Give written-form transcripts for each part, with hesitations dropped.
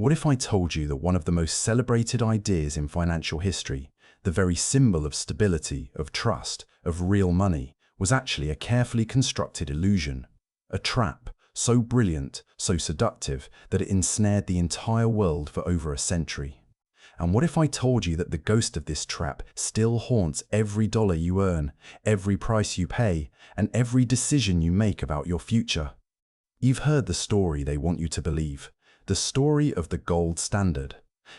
What if I told you that one of the most celebrated ideas in financial history, the very symbol of stability, of trust, of real money, was actually a carefully constructed illusion, a trap so brilliant, so seductive, that it ensnared the entire world for over a century? And what if I told you that the ghost of this trap still haunts every dollar you earn, every price you pay, and every decision you make about your future? You've heard the story they want you to believe, the story of the gold standard,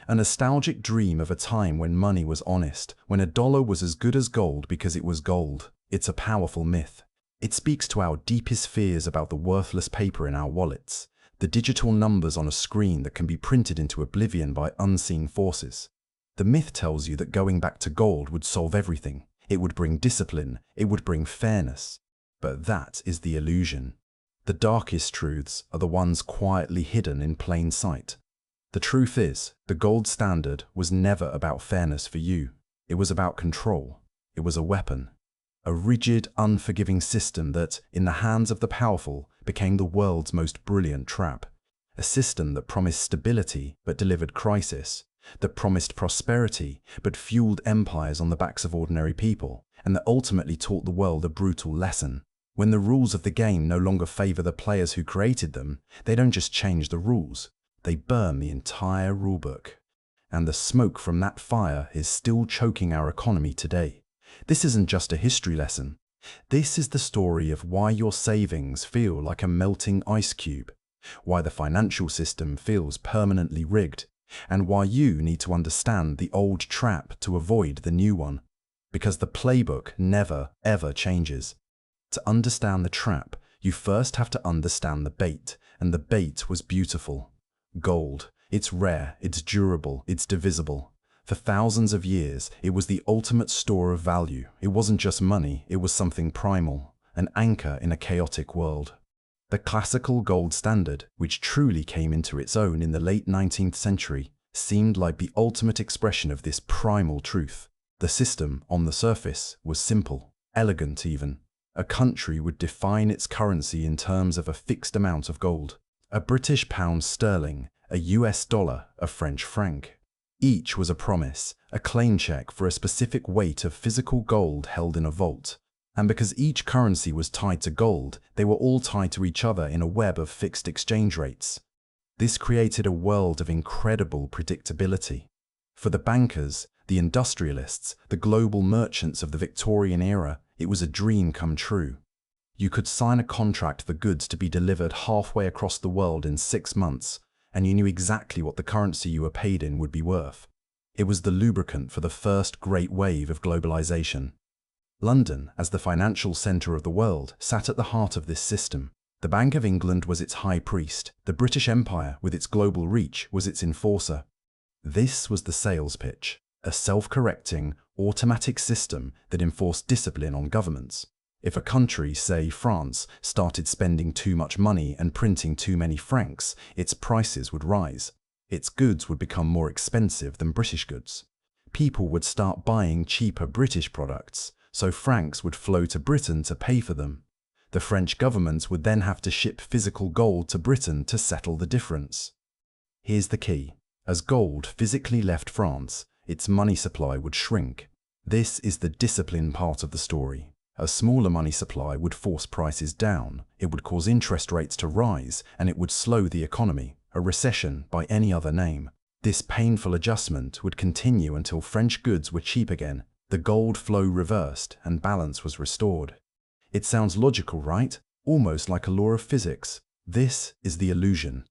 a nostalgic dream of a time when money was honest, when a dollar was as good as gold because it was gold. It's a powerful myth. It speaks to our deepest fears about the worthless paper in our wallets, the digital numbers on a screen that can be printed into oblivion by unseen forces. The myth tells you that going back to gold would solve everything. It would bring discipline, it would bring fairness. But that is the illusion. The darkest truths are the ones quietly hidden in plain sight. The truth is, the gold standard was never about fairness for you. It was about control. It was a weapon. A rigid, unforgiving system that, in the hands of the powerful, became the world's most brilliant trap. A system that promised stability but delivered crisis, that promised prosperity but fueled empires on the backs of ordinary people, and that ultimately taught the world a brutal lesson. When the rules of the game no longer favor the players who created them, they don't just change the rules, they burn the entire rulebook. And the smoke from that fire is still choking our economy today. This isn't just a history lesson. This is the story of why your savings feel like a melting ice cube, why the financial system feels permanently rigged, and why you need to understand the old trap to avoid the new one. Because the playbook never, ever changes. To understand the trap, you first have to understand the bait, and the bait was beautiful. Gold. It's rare, it's durable, it's divisible. For thousands of years, it was the ultimate store of value. It wasn't just money, it was something primal, an anchor in a chaotic world. The classical gold standard, which truly came into its own in the late 19th century, seemed like the ultimate expression of this primal truth. The system, on the surface, was simple, elegant even. A country would define its currency in terms of a fixed amount of gold. A British pound sterling, a US dollar, a French franc. Each was a promise, a claim check for a specific weight of physical gold held in a vault. And because each currency was tied to gold, they were all tied to each other in a web of fixed exchange rates. This created a world of incredible predictability. For the bankers, the industrialists, the global merchants of the Victorian era, it was a dream come true. You could sign a contract for goods to be delivered halfway across the world in 6 months, and you knew exactly what the currency you were paid in would be worth. It was the lubricant for the first great wave of globalization. London, as the financial center of the world, sat at the heart of this system. The Bank of England was its high priest. The British Empire, with its global reach, was its enforcer. This was the sales pitch, a self-correcting, automatic system that enforced discipline on governments. If a country, say France, started spending too much money and printing too many francs, its prices would rise. Its goods would become more expensive than British goods. People would start buying cheaper British products, so francs would flow to Britain to pay for them. The French government would then have to ship physical gold to Britain to settle the difference. Here's the key. As gold physically left France, its money supply would shrink. This is the discipline part of the story. A smaller money supply would force prices down, it would cause interest rates to rise, and it would slow the economy, a recession by any other name. This painful adjustment would continue until French goods were cheap again, the gold flow reversed, and balance was restored. It sounds logical, right? Almost like a law of physics. This is the illusion.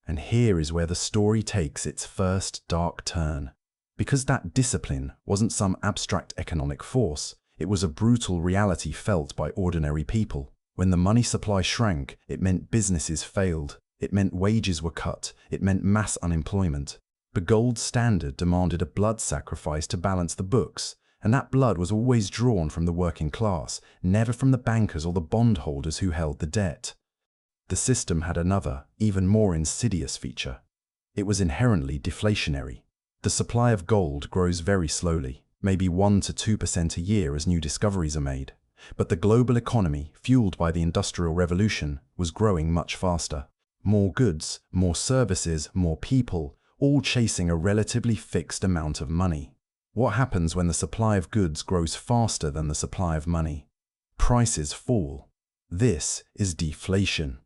And here is where the story takes its first dark turn. Because that discipline wasn't some abstract economic force, it was a brutal reality felt by ordinary people. When the money supply shrank, it meant businesses failed. It meant wages were cut. It meant mass unemployment. The gold standard demanded a blood sacrifice to balance the books, and that blood was always drawn from the working class, never from the bankers or the bondholders who held the debt. The system had another, even more insidious feature. It was inherently deflationary. The supply of gold grows very slowly, maybe 1 to 2% a year as new discoveries are made. But the global economy, fueled by the Industrial Revolution, was growing much faster. More goods, more services, more people, all chasing a relatively fixed amount of money. What happens when the supply of goods grows faster than the supply of money? Prices fall. This is deflation.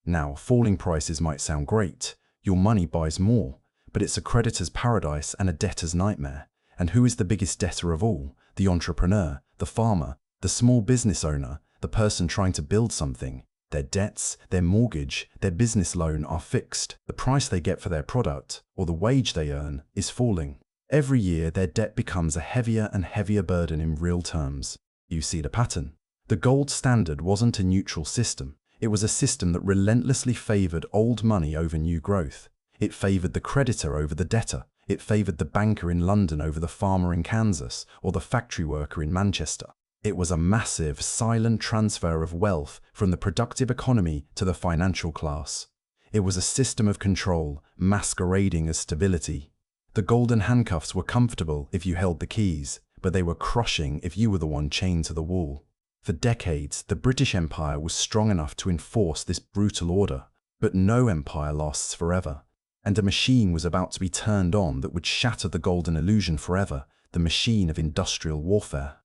Now, falling prices might sound great. Your money buys more, but it's a creditor's paradise and a debtor's nightmare. And who is the biggest debtor of all? The entrepreneur, the farmer, the small business owner, the person trying to build something. Their debts, their mortgage, their business loan are fixed. The price they get for their product, or the wage they earn, is falling. Every year, their debt becomes a heavier and heavier burden in real terms. You see the pattern. The gold standard wasn't a neutral system. It was a system that relentlessly favored old money over new growth. It favored the creditor over the debtor. It favored the banker in London over the farmer in Kansas or the factory worker in Manchester. It was a massive, silent transfer of wealth from the productive economy to the financial class. It was a system of control, masquerading as stability. The golden handcuffs were comfortable if you held the keys, but they were crushing if you were the one chained to the wall. For decades, the British Empire was strong enough to enforce this brutal order, but no empire lasts forever. And a machine was about to be turned on that would shatter the golden illusion forever, the machine of industrial warfare.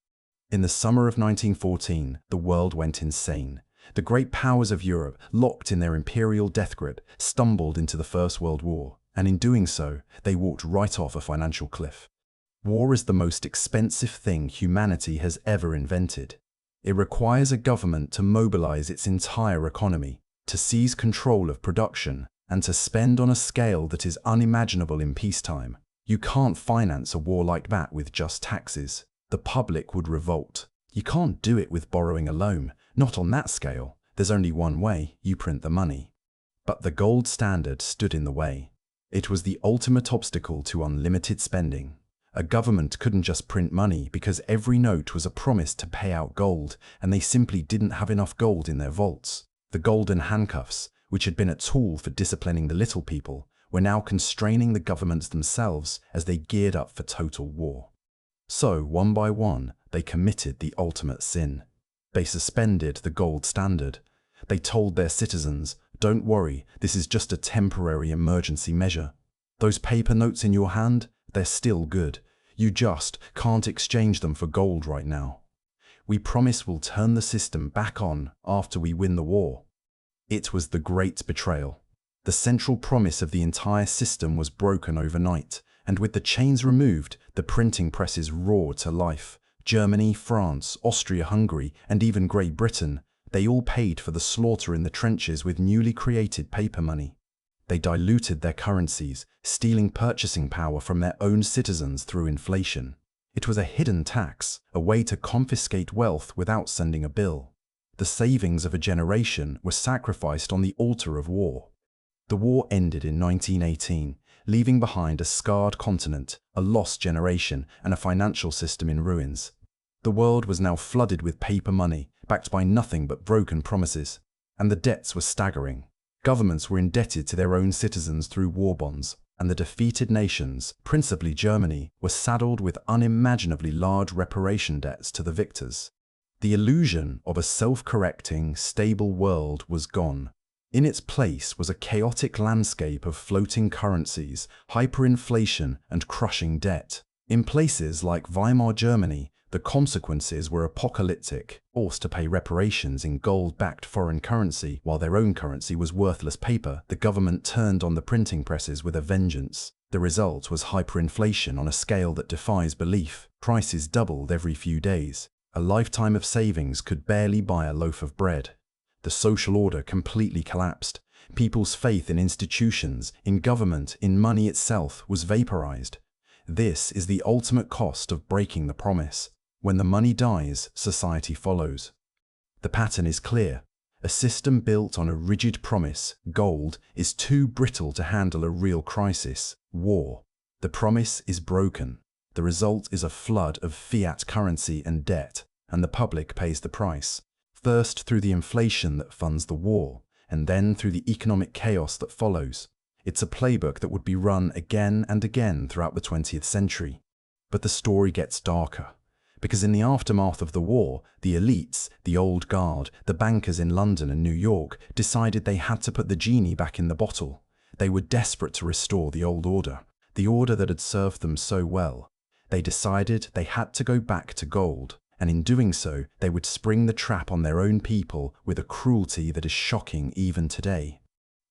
In the summer of 1914, the world went insane. The great powers of Europe, locked in their imperial death grip, stumbled into the First World War, and in doing so, they walked right off a financial cliff. War is the most expensive thing humanity has ever invented. It requires a government to mobilize its entire economy, to seize control of production, and to spend on a scale that is unimaginable in peacetime. You can't finance a war like that with just taxes. The public would revolt. You can't do it with borrowing alone, not on that scale. There's only one way: you print the money. But the gold standard stood in the way. It was the ultimate obstacle to unlimited spending. A government couldn't just print money because every note was a promise to pay out gold, and they simply didn't have enough gold in their vaults. The golden handcuffs, which had been a tool for disciplining the little people, were now constraining the governments themselves as they geared up for total war. So, one by one, they committed the ultimate sin. They suspended the gold standard. They told their citizens, "Don't worry, this is just a temporary emergency measure. Those paper notes in your hand, they're still good. You just can't exchange them for gold right now. We promise we'll turn the system back on after we win the war." It was the great betrayal. The central promise of the entire system was broken overnight, and with the chains removed, the printing presses roared to life. Germany, France, Austria-Hungary, and even Great Britain, they all paid for the slaughter in the trenches with newly created paper money. They diluted their currencies, stealing purchasing power from their own citizens through inflation. It was a hidden tax, a way to confiscate wealth without sending a bill. The savings of a generation were sacrificed on the altar of war. The war ended in 1918, leaving behind a scarred continent, a lost generation, and a financial system in ruins. The world was now flooded with paper money, backed by nothing but broken promises. And the debts were staggering. Governments were indebted to their own citizens through war bonds, and the defeated nations, principally Germany, were saddled with unimaginably large reparation debts to the victors. The illusion of a self-correcting, stable world was gone. In its place was a chaotic landscape of floating currencies, hyperinflation, and crushing debt. In places like Weimar Germany, the consequences were apocalyptic, forced to pay reparations in gold-backed foreign currency while their own currency was worthless paper. The government turned on the printing presses with a vengeance. The result was hyperinflation on a scale that defies belief. Prices doubled every few days. A lifetime of savings could barely buy a loaf of bread. The social order completely collapsed. People's faith in institutions, in government, in money itself was vaporized. This is the ultimate cost of breaking the promise. When the money dies, society follows. The pattern is clear. A system built on a rigid promise, gold, is too brittle to handle a real crisis, war. The promise is broken. The result is a flood of fiat currency and debt, and the public pays the price. First through the inflation that funds the war, and then through the economic chaos that follows. It's a playbook that would be run again and again throughout the 20th century. But the story gets darker. Because in the aftermath of the war, the elites, the old guard, the bankers in London and New York decided they had to put the genie back in the bottle. They were desperate to restore the old order, the order that had served them so well. They decided they had to go back to gold, and in doing so, they would spring the trap on their own people with a cruelty that is shocking even today.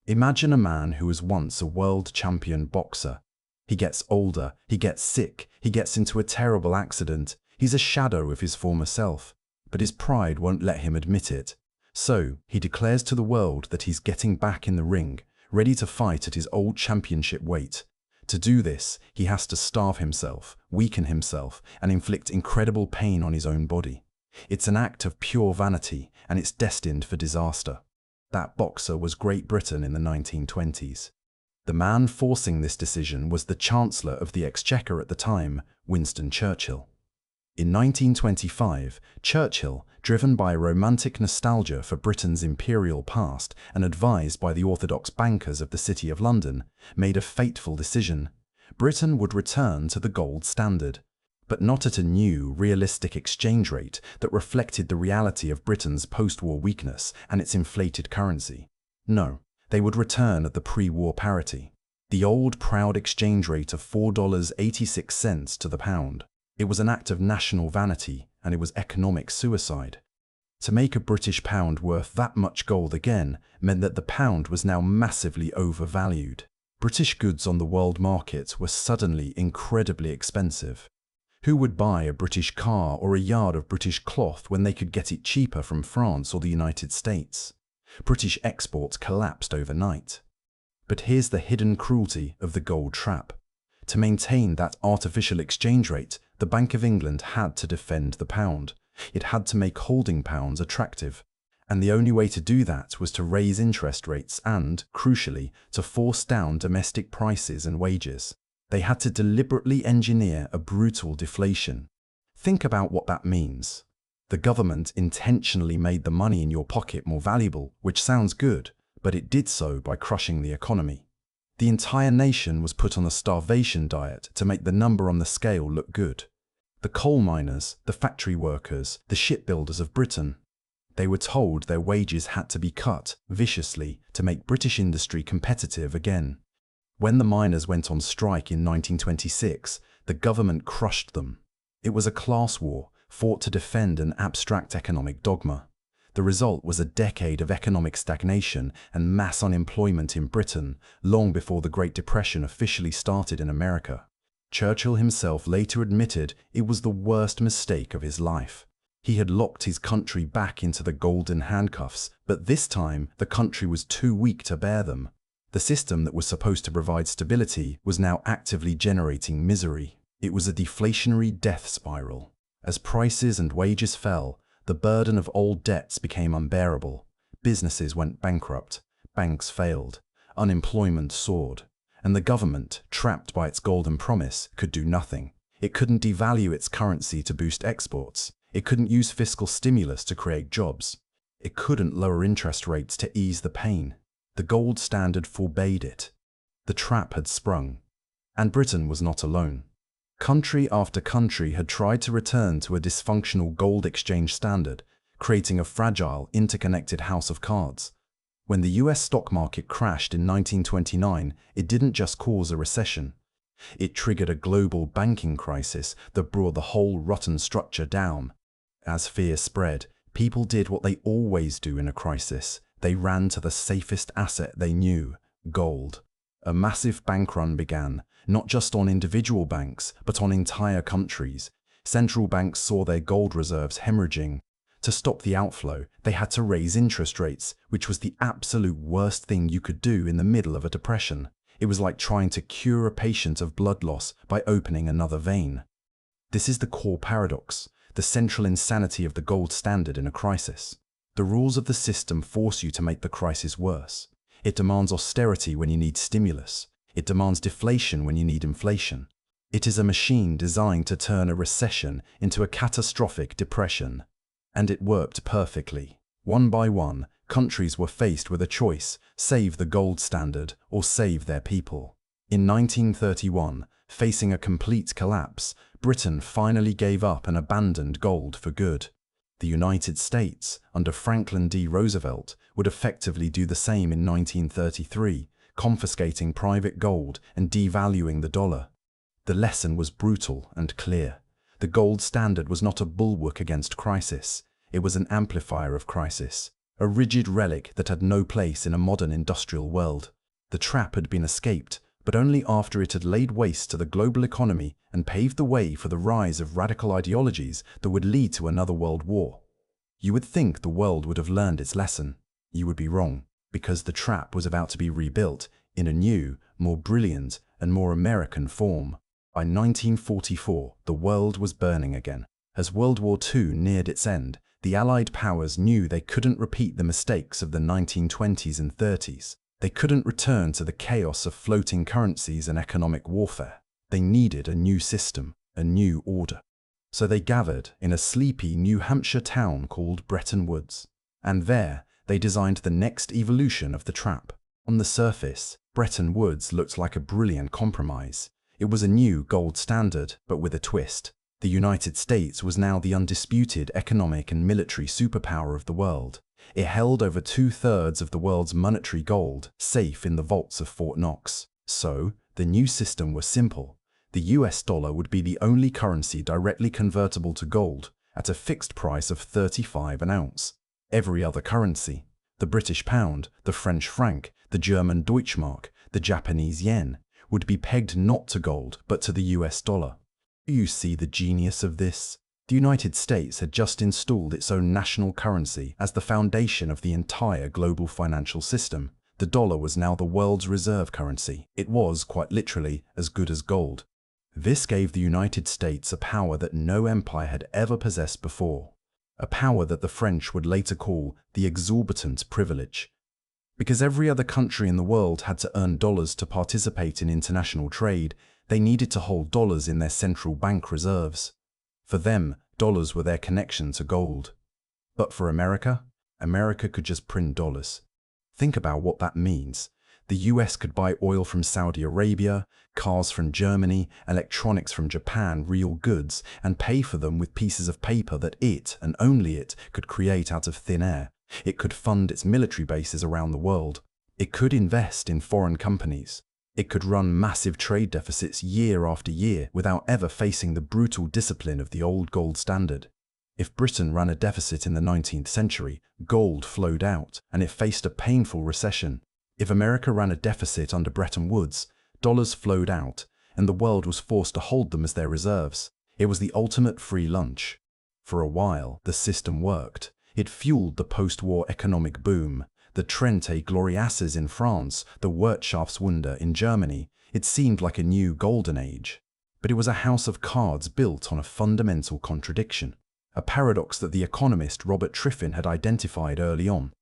Imagine a man who was once a world champion boxer. He gets older, he gets sick, he gets into a terrible accident. He's a shadow of his former self, but his pride won't let him admit it. So, he declares to the world that he's getting back in the ring, ready to fight at his old championship weight. To do this, he has to starve himself, weaken himself, and inflict incredible pain on his own body. It's an act of pure vanity, and it's destined for disaster. That boxer was Great Britain in the 1920s. The man forcing this decision was the Chancellor of the Exchequer at the time, Winston Churchill. In 1925, Churchill, driven by romantic nostalgia for Britain's imperial past and advised by the orthodox bankers of the City of London, made a fateful decision. Britain would return to the gold standard, but not at a new, realistic exchange rate that reflected the reality of Britain's post-war weakness and its inflated currency. No, they would return at the pre-war parity, the old proud exchange rate of $4.86 to the pound. It was an act of national vanity, and it was economic suicide. To make a British pound worth that much gold again meant that the pound was now massively overvalued. British goods on the world market were suddenly incredibly expensive. Who would buy a British car or a yard of British cloth when they could get it cheaper from France or the United States? British exports collapsed overnight. But here's the hidden cruelty of the gold trap. To maintain that artificial exchange rate, the Bank of England had to defend the pound. It had to make holding pounds attractive. And the only way to do that was to raise interest rates and, crucially, to force down domestic prices and wages. They had to deliberately engineer a brutal deflation. Think about what that means. The government intentionally made the money in your pocket more valuable, which sounds good, but it did so by crushing the economy. The entire nation was put on a starvation diet to make the number on the scale look good. The coal miners, the factory workers, the shipbuilders of Britain. They were told their wages had to be cut viciously to make British industry competitive again. When the miners went on strike in 1926, the government crushed them. It was a class war, fought to defend an abstract economic dogma. The result was a decade of economic stagnation and mass unemployment in Britain, long before the Great Depression officially started in America. Churchill himself later admitted it was the worst mistake of his life. He had locked his country back into the golden handcuffs, but this time the country was too weak to bear them. The system that was supposed to provide stability was now actively generating misery. It was a deflationary death spiral. As prices and wages fell, the burden of old debts became unbearable. Businesses went bankrupt, banks failed, unemployment soared, and the government, trapped by its golden promise, could do nothing. It couldn't devalue its currency to boost exports. It couldn't use fiscal stimulus to create jobs. It couldn't lower interest rates to ease the pain. The gold standard forbade it. The trap had sprung. And Britain was not alone. Country after country had tried to return to a dysfunctional gold exchange standard, creating a fragile, interconnected house of cards. When the US stock market crashed in 1929, it didn't just cause a recession. It triggered a global banking crisis that brought the whole rotten structure down. As fear spread, people did what they always do in a crisis. They ran to the safest asset they knew, gold. A massive bank run began, not just on individual banks, but on entire countries. Central banks saw their gold reserves hemorrhaging. To stop the outflow, they had to raise interest rates, which was the absolute worst thing you could do in the middle of a depression. It was like trying to cure a patient of blood loss by opening another vein. This is the core paradox, the central insanity of the gold standard in a crisis. The rules of the system force you to make the crisis worse. It demands austerity when you need stimulus. It demands deflation when you need inflation. It is a machine designed to turn a recession into a catastrophic depression. And it worked perfectly. One by one, countries were faced with a choice: save the gold standard or save their people. In 1931, facing a complete collapse, Britain finally gave up and abandoned gold for good. The United States, under Franklin D. Roosevelt, would effectively do the same in 1933, confiscating private gold and devaluing the dollar. The lesson was brutal and clear. The gold standard was not a bulwark against crisis. It was an amplifier of crisis, a rigid relic that had no place in a modern industrial world. The trap had been escaped, but only after it had laid waste to the global economy and paved the way for the rise of radical ideologies that would lead to another world war. You would think the world would have learned its lesson. You would be wrong, because the trap was about to be rebuilt in a new, more brilliant, and more American form. By 1944, the world was burning again. As World War II neared its end, the Allied powers knew they couldn't repeat the mistakes of the 1920s and 30s. They couldn't return to the chaos of floating currencies and economic warfare. They needed a new system, a new order. So they gathered in a sleepy New Hampshire town called Bretton Woods. And there, they designed the next evolution of the trap. On the surface, Bretton Woods looked like a brilliant compromise. It was a new gold standard, but with a twist. The United States was now the undisputed economic and military superpower of the world. It held over 2/3 of the world's monetary gold, safe in the vaults of Fort Knox. So, the new system was simple. The US dollar would be the only currency directly convertible to gold at a fixed price of 35 an ounce. Every other currency, the British pound, the French franc, the German Deutschmark, the Japanese yen, would be pegged not to gold but to the US dollar. Do you see the genius of this? The United States had just installed its own national currency as the foundation of the entire global financial system. The dollar was now the world's reserve currency. It was, quite literally, as good as gold. This gave the United States a power that no empire had ever possessed before, a power that the French would later call the exorbitant privilege. Because every other country in the world had to earn dollars to participate in international trade, they needed to hold dollars in their central bank reserves. For them, dollars were their connection to gold. But for America, America could just print dollars. Think about what that means. The US could buy oil from Saudi Arabia, cars from Germany, electronics from Japan, real goods, and pay for them with pieces of paper that it, and only it, could create out of thin air. It could fund its military bases around the world. It could invest in foreign companies. It could run massive trade deficits year after year without ever facing the brutal discipline of the old gold standard. If Britain ran a deficit in the 19th century, gold flowed out, and it faced a painful recession. If America ran a deficit under Bretton Woods, dollars flowed out, and the world was forced to hold them as their reserves. It was the ultimate free lunch. For a while, the system worked. It fueled the post-war economic boom. The Trente Glorieuses in France, the Wirtschaftswunder in Germany. It seemed like a new golden age. But it was a house of cards built on a fundamental contradiction, a paradox that the economist Robert Triffin had identified early on.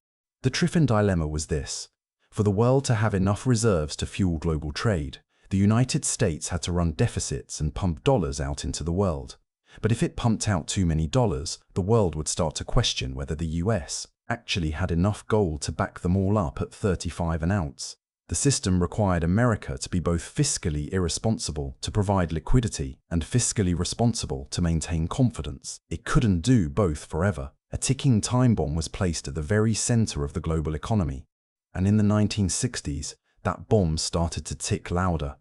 The Triffin dilemma was this. For the world to have enough reserves to fuel global trade, the United States had to run deficits and pump dollars out into the world. But if it pumped out too many dollars, the world would start to question whether the US actually had enough gold to back them all up at 35 an ounce. The system required America to be both fiscally irresponsible to provide liquidity and fiscally responsible to maintain confidence. It couldn't do both forever. A ticking time bomb was placed at the very center of the global economy. And in the 1960s, that bomb started to tick louder.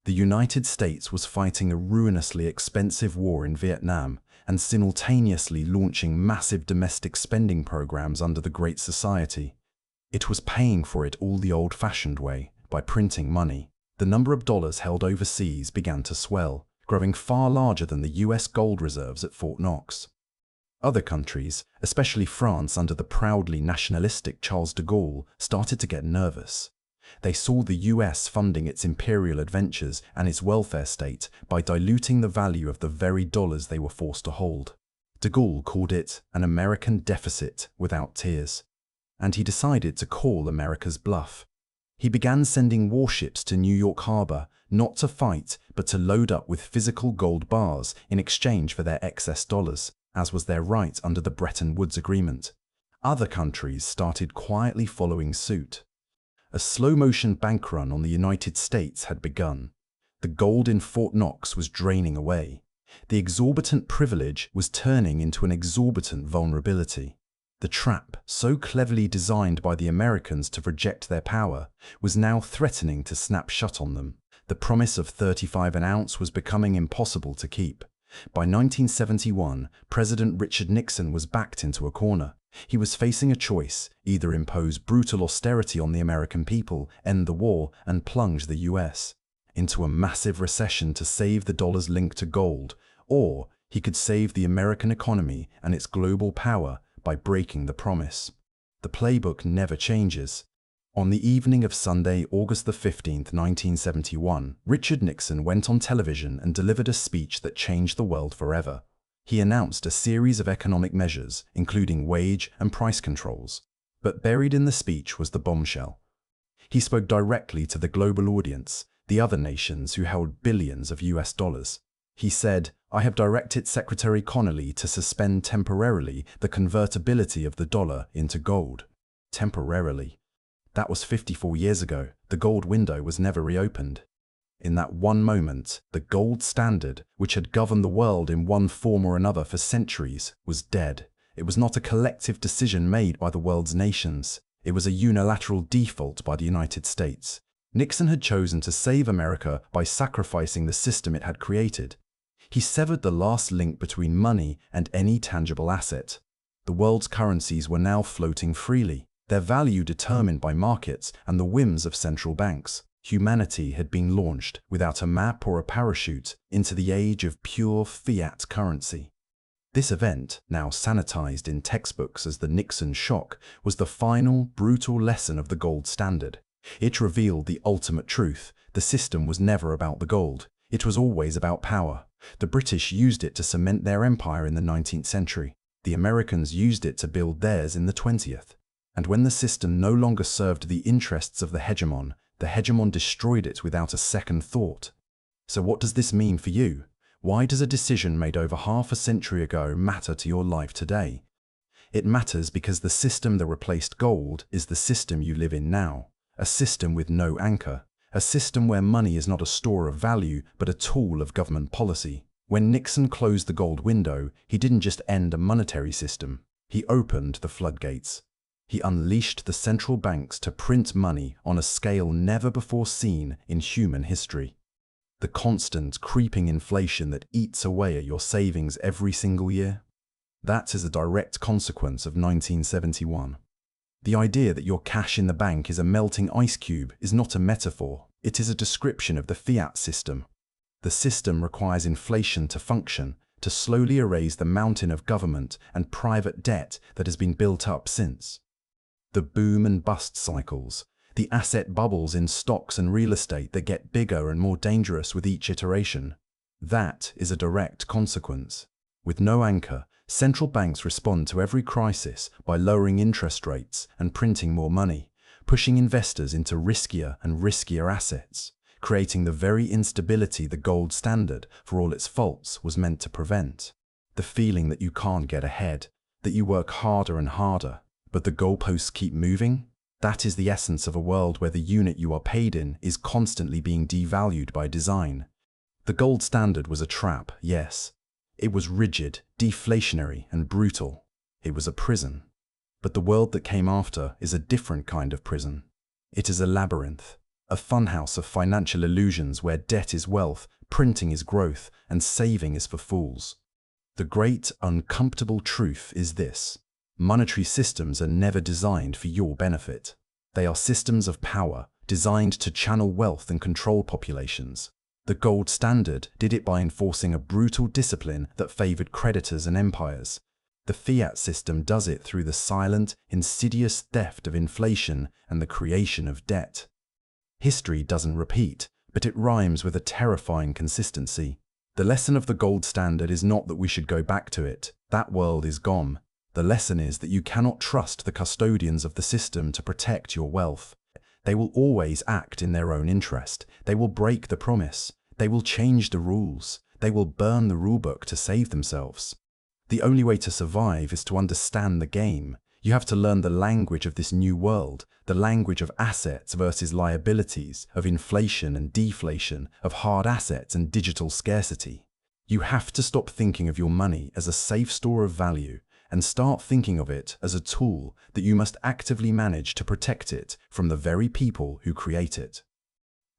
The United States was fighting a ruinously expensive war in Vietnam and simultaneously launching massive domestic spending programs under the Great Society. It was paying for it all the old-fashioned way, by printing money. The number of dollars held overseas began to swell, growing far larger than the US gold reserves at Fort Knox. Other countries, especially France under the proudly nationalistic Charles de Gaulle, started to get nervous. They saw the US funding its imperial adventures and its welfare state by diluting the value of the very dollars they were forced to hold. De Gaulle called it an American deficit without tears, and he decided to call America's bluff. He began sending warships to New York Harbor, not to fight, but to load up with physical gold bars in exchange for their excess dollars, as was their right under the Bretton Woods Agreement. Other countries started quietly following suit. A slow-motion bank run on the United States had begun. The gold in Fort Knox was draining away. The exorbitant privilege was turning into an exorbitant vulnerability. The trap, so cleverly designed by the Americans to project their power, was now threatening to snap shut on them. The promise of 35 an ounce was becoming impossible to keep. By 1971, President Richard Nixon was backed into a corner. He was facing a choice: either impose brutal austerity on the American people, end the war, and plunge the US into a massive recession to save the dollar's link to gold, or he could save the American economy and its global power by breaking the promise. The playbook never changes. On the evening of Sunday, August 15th, 1971, Richard Nixon went on television and delivered a speech that changed the world forever. He announced a series of economic measures, including wage and price controls. But buried in the speech was the bombshell. He spoke directly to the global audience, the other nations who held billions of US dollars. He said, "I have directed Secretary Connolly to suspend temporarily the convertibility of the dollar into gold." Temporarily. That was 54 years ago. The gold window was never reopened. In that one moment, the gold standard, which had governed the world in one form or another for centuries, was dead. It was not a collective decision made by the world's nations. It was a unilateral default by the United States. Nixon had chosen to save America by sacrificing the system it had created. He severed the last link between money and any tangible asset. The world's currencies were now floating freely, their value determined by markets and the whims of central banks. Humanity had been launched, without a map or a parachute, into the age of pure fiat currency. This event, now sanitized in textbooks as the Nixon shock, was the final, brutal lesson of the gold standard. It revealed the ultimate truth: the system was never about the gold. It was always about power. The British used it to cement their empire in the 19th century. The Americans used it to build theirs in the 20th. And when the system no longer served the interests of the hegemon destroyed it without a second thought. So what does this mean for you? Why does a decision made over half a century ago matter to your life today? It matters because the system that replaced gold is the system you live in now. A system with no anchor. A system where money is not a store of value, but a tool of government policy. When Nixon closed the gold window, he didn't just end a monetary system. He opened the floodgates. He unleashed the central banks to print money on a scale never before seen in human history. The constant, creeping inflation that eats away at your savings every single year. That is a direct consequence of 1971. The idea that your cash in the bank is a melting ice cube is not a metaphor. It is a description of the fiat system. The system requires inflation to function, to slowly erase the mountain of government and private debt that has been built up since. The boom and bust cycles, the asset bubbles in stocks and real estate that get bigger and more dangerous with each iteration. That is a direct consequence. With no anchor, central banks respond to every crisis by lowering interest rates and printing more money, pushing investors into riskier and riskier assets, creating the very instability the gold standard, for all its faults, was meant to prevent. The feeling that you can't get ahead, that you work harder and harder, but the goalposts keep moving. That is the essence of a world where the unit you are paid in is constantly being devalued by design. The gold standard was a trap, yes. It was rigid, deflationary, and brutal. It was a prison. But the world that came after is a different kind of prison. It is a labyrinth, a funhouse of financial illusions where debt is wealth, printing is growth, and saving is for fools. The great, uncomfortable truth is this: monetary systems are never designed for your benefit. They are systems of power, designed to channel wealth and control populations. The gold standard did it by enforcing a brutal discipline that favored creditors and empires. The fiat system does it through the silent, insidious theft of inflation and the creation of debt. History doesn't repeat, but it rhymes with a terrifying consistency. The lesson of the gold standard is not that we should go back to it. That world is gone. The lesson is that you cannot trust the custodians of the system to protect your wealth. They will always act in their own interest. They will break the promise. They will change the rules. They will burn the rulebook to save themselves. The only way to survive is to understand the game. You have to learn the language of this new world, the language of assets versus liabilities, of inflation and deflation, of hard assets and digital scarcity. You have to stop thinking of your money as a safe store of value and start thinking of it as a tool that you must actively manage to protect it from the very people who create it.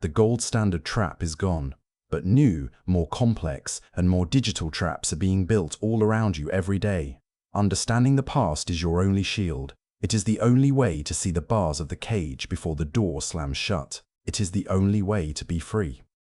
The gold standard trap is gone, but new, more complex, and more digital traps are being built all around you every day. Understanding the past is your only shield. It is the only way to see the bars of the cage before the door slams shut. It is the only way to be free.